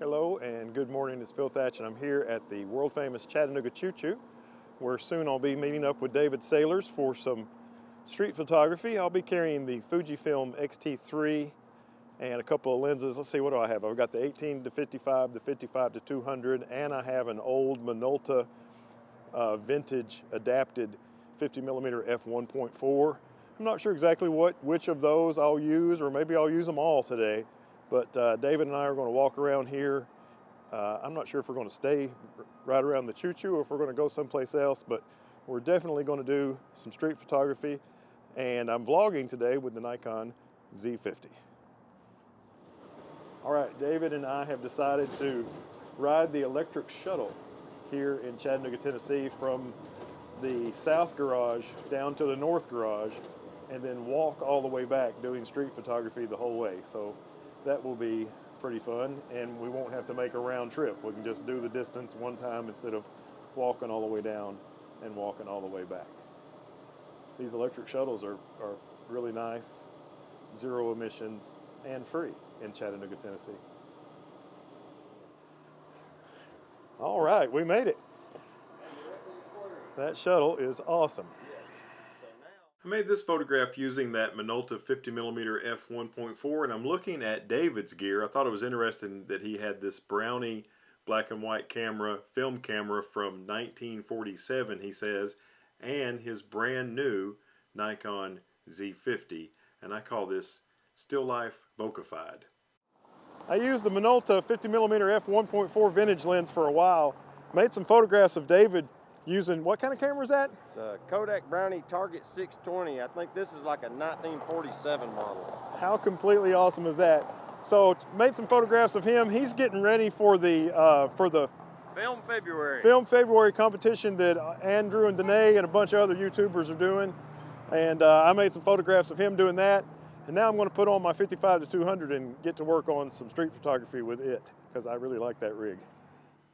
Hello and good morning, it's Phil Thatch and I'm here at the world famous Chattanooga Choo Choo, where soon I'll be meeting up with David Sailors for some street photography. I'll be carrying the Fujifilm X-T3 and a couple of lenses. Let's see, what do I have? I've got the 18 to 55, the 55 to 200, and I have an old Minolta vintage adapted 50mm f1.4. I'm not sure exactly which of those I'll use, or maybe I'll use them all today. But David and I are going to walk around here. I'm not sure if we're going to stay right around the Choo Choo or if we're going to go someplace else, but we're definitely going to do some street photography. And I'm vlogging today with the Nikon Z50. All right, David and I have decided to ride the electric shuttle here in Chattanooga, Tennessee, from the south garage down to the north garage, and then walk all the way back doing street photography the whole way. So that will be pretty fun, and we won't have to make a round trip. We can just do the distance one time instead of walking all the way down and walking all the way back. These electric shuttles are really nice, zero emissions, and free in Chattanooga, Tennessee. All right, we made it. That shuttle is awesome. I made this photograph using that Minolta 50mm f1.4, and I'm looking at David's gear. I thought it was interesting that he had this Brownie black and white camera, film camera from 1947, he says, and his brand new Nikon Z50, and I call this still life bokeh-fied. I used the Minolta 50mm f1.4 vintage lens for a while. Made some photographs of David using, what kind of camera is that? It's a Kodak Brownie Target 620. I think this is like a 1947 model. How completely awesome is that? So made some photographs of him. He's getting ready for the Film February competition that Andrew and Danae and a bunch of other YouTubers are doing. And I made some photographs of him doing that. And now I'm going to put on my 55 to 200 and get to work on some street photography with it, because I really like that rig.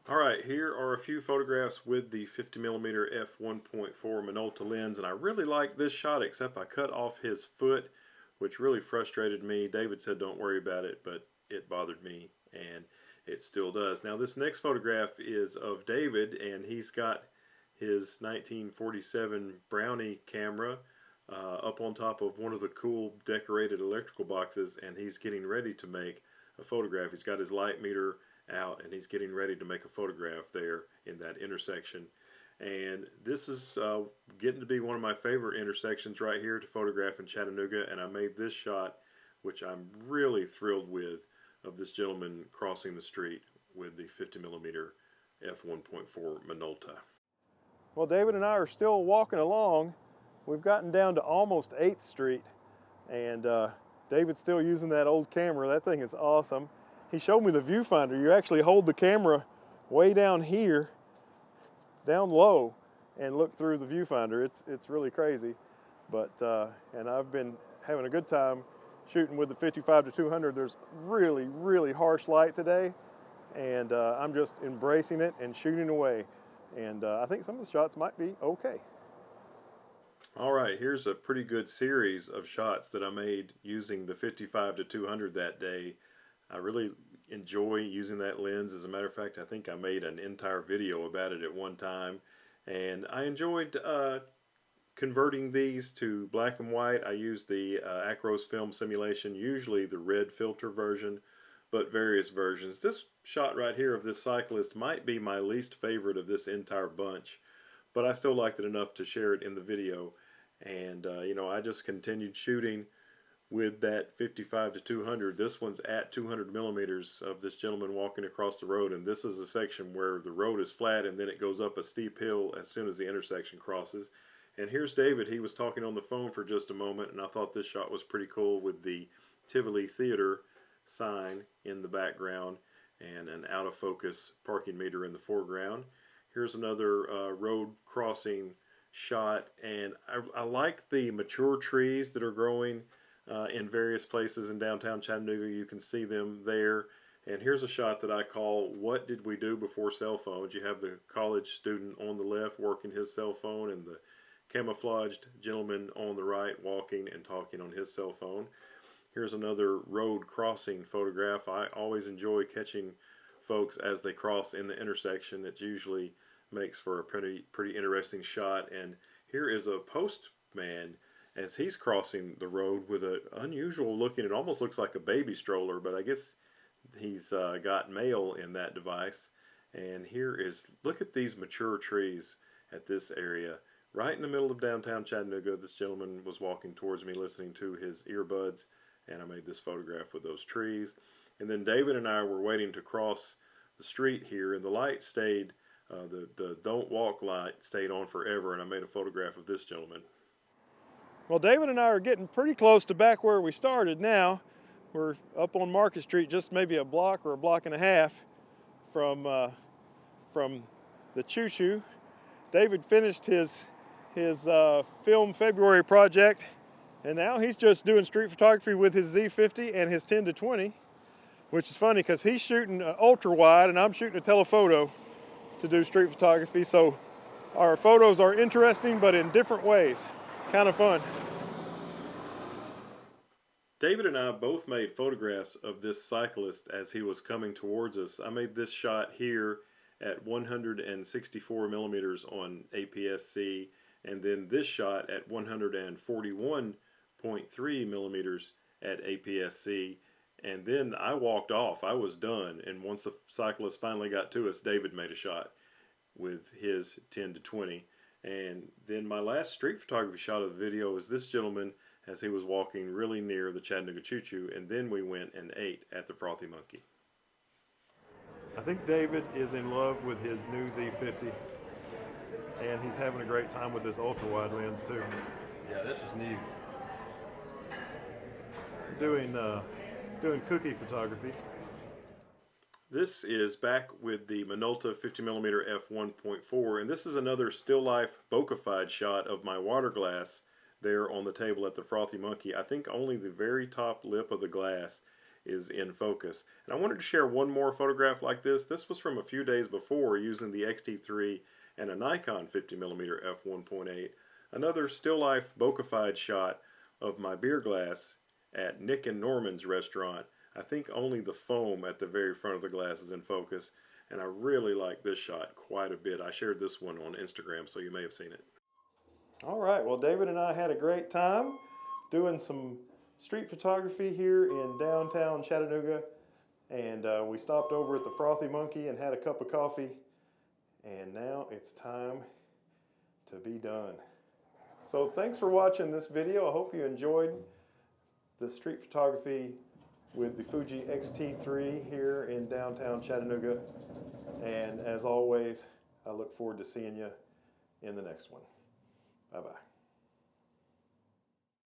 All right, here are a few photographs with the 50mm f1.4 Minolta lens, and I really like this shot, except I cut off his foot, which really frustrated me. David said don't worry about it, but it bothered me, and it still does. Now this next photograph is of David, and he's got his 1947 Brownie camera up on top of one of the cool decorated electrical boxes, and he's getting ready to make a photograph. He's got his light meter out and he's getting ready to make a photograph there in that intersection. And this is getting to be one of my favorite intersections right here to photograph in Chattanooga, and I made this shot, which I'm really thrilled with, of this gentleman crossing the street with the 50mm f1.4 Minolta. Well, David and I are still walking along. We've gotten down to almost 8th Street, and David's still using that old camera. That thing is awesome. He showed me the viewfinder. You actually hold the camera way down here, down low, and look through the viewfinder. It's really crazy, but and I've been having a good time shooting with the 55 to 200. There's really harsh light today, and I'm just embracing it and shooting away. And I think some of the shots might be okay. All right, here's a pretty good series of shots that I made using the 55 to 200 that day. I really enjoy using that lens. As a matter of fact, I think I made an entire video about it at one time, and I enjoyed converting these to black and white. I used the Acros film simulation, usually the red filter version, but various versions. This shot right here of this cyclist might be my least favorite of this entire bunch, but I still liked it enough to share it in the video. And you know, I just continued shooting with that 55 to 200. This one's at 200mm of this gentleman walking across the road, and this is a section where the road is flat and then it goes up a steep hill as soon as the intersection crosses. And here's David. He was talking on the phone for just a moment, and I thought this shot was pretty cool with the Tivoli Theater sign in the background and an out of focus parking meter in the foreground. Here's another road crossing shot, and I like the mature trees that are growing in various places in downtown Chattanooga. You can see them there. And here's a shot that I call "What Did We Do Before Cell Phones?" You have the college student on the left working his cell phone, and the camouflaged gentleman on the right walking and talking on his cell phone. Here's another road crossing photograph. I always enjoy catching folks as they cross in the intersection. It usually makes for a pretty interesting shot. And here is a postman as he's crossing the road with an unusual looking, it almost looks like a baby stroller, but I guess he's got mail in that device. And here is, look at these mature trees at this area. Right in the middle of downtown Chattanooga, this gentleman was walking towards me listening to his earbuds, and I made this photograph with those trees. And then David and I were waiting to cross the street here, and the light stayed, the don't walk light stayed on forever, and I made a photograph of this gentleman. Well, David and I are getting pretty close to back where we started now. We're up on Market Street, just maybe a block or a block and a half from the choo-choo. David finished his film February project, and now he's just doing street photography with his Z50 and his 10-20, which is funny because he's shooting ultra wide and I'm shooting a telephoto to do street photography. So our photos are interesting, but in different ways. It's kind of fun. David and I both made photographs of this cyclist as he was coming towards us. I made this shot here at 164 millimeters on APS-C, and then this shot at 141.3 millimeters at APS-C. And then I walked off. I was done. And once the cyclist finally got to us, David made a shot with his 10-20. And then my last street photography shot of the video is this gentleman as he was walking really near the Chattanooga Choo-Choo, and then we went and ate at the Frothy Monkey. I think David is in love with his new Z50, and he's having a great time with this ultra-wide lens too. Yeah, this is new. Doing cookie photography. This is back with the Minolta 50mm f1.4, and this is another still life bokeh-fied shot of my water glass there on the table at the Frothy Monkey. I think only the very top lip of the glass is in focus. And I wanted to share one more photograph like this. This was from a few days before using the X-T3 and a Nikon 50mm f1.8. Another still life bokeh-fied shot of my beer glass at Nick and Norman's restaurant. I think only the foam at the very front of the glass is in focus, and I really like this shot quite a bit. I shared this one on Instagram, so you may have seen it. All right, well, David and I had a great time doing some street photography here in downtown Chattanooga, and we stopped over at the Frothy Monkey and had a cup of coffee, and now it's time to be done. So thanks for watching this video. I hope you enjoyed the street photography with the Fuji X-T3 here in downtown Chattanooga. And as always, I look forward to seeing you in the next one. Bye-bye.